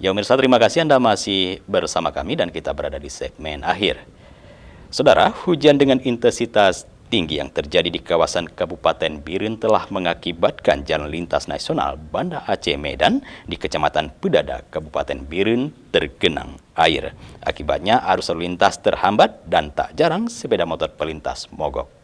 Ya pemirsa, terima kasih Anda masih bersama kami dan kita berada di segmen akhir. Saudara, hujan dengan intensitas tinggi yang terjadi di kawasan Kabupaten Biren telah mengakibatkan jalan lintas nasional Banda Aceh Medan di Kecamatan Pedada, Kabupaten Biren tergenang air. Akibatnya arus lalu lintas terhambat dan tak jarang sepeda motor pelintas mogok.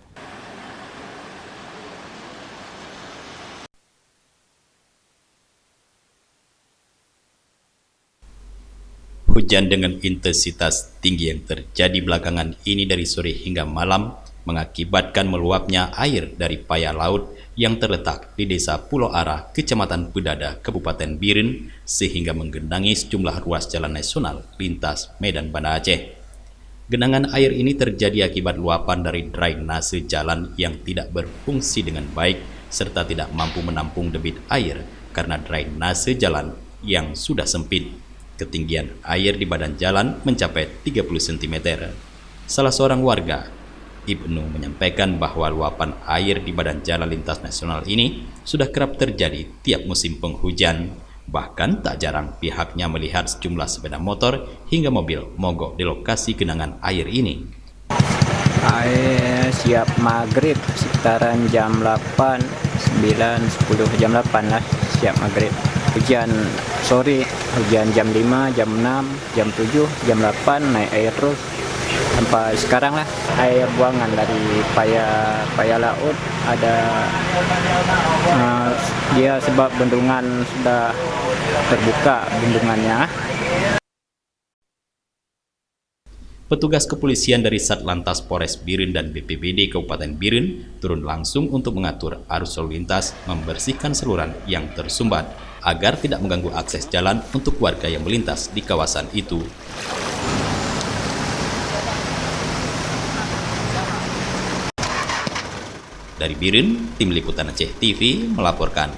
Hujan dengan intensitas tinggi yang terjadi belakangan ini dari sore hingga malam mengakibatkan meluapnya air dari paya laut yang terletak di Desa Pulau Ara, Kecamatan Pedada, Kabupaten Biren, sehingga menggenangi sejumlah ruas jalan nasional lintas Medan Banda Aceh. Genangan air ini terjadi akibat luapan dari drainase jalan yang tidak berfungsi dengan baik serta tidak mampu menampung debit air karena drainase jalan yang sudah sempit. Ketinggian air di badan jalan mencapai 30 cm. Salah seorang warga, Ibnu, menyampaikan bahwa luapan air di badan jalan lintas nasional ini sudah kerap terjadi tiap musim penghujan. Bahkan tak jarang pihaknya melihat sejumlah sepeda motor hingga mobil mogok di lokasi genangan air ini. Air siap maghrib sekitaran jam 8, 9, 10, jam 8 lah siap maghrib. Hujan sore, hujan jam 5, jam 6, jam 7, jam 8 naik air terus. Sampai sekarang lah air buangan dari paya laut ada dia sebab bendungan sudah terbuka bendungannya. Petugas kepolisian dari Satlantas Polres Biren dan BPBD Kabupaten Biren turun langsung untuk mengatur arus lalu lintas, membersihkan saluran yang tersumbat agar tidak mengganggu akses jalan untuk warga yang melintas di kawasan itu. Dari Biren, Tim Liputan Aceh TV melaporkan.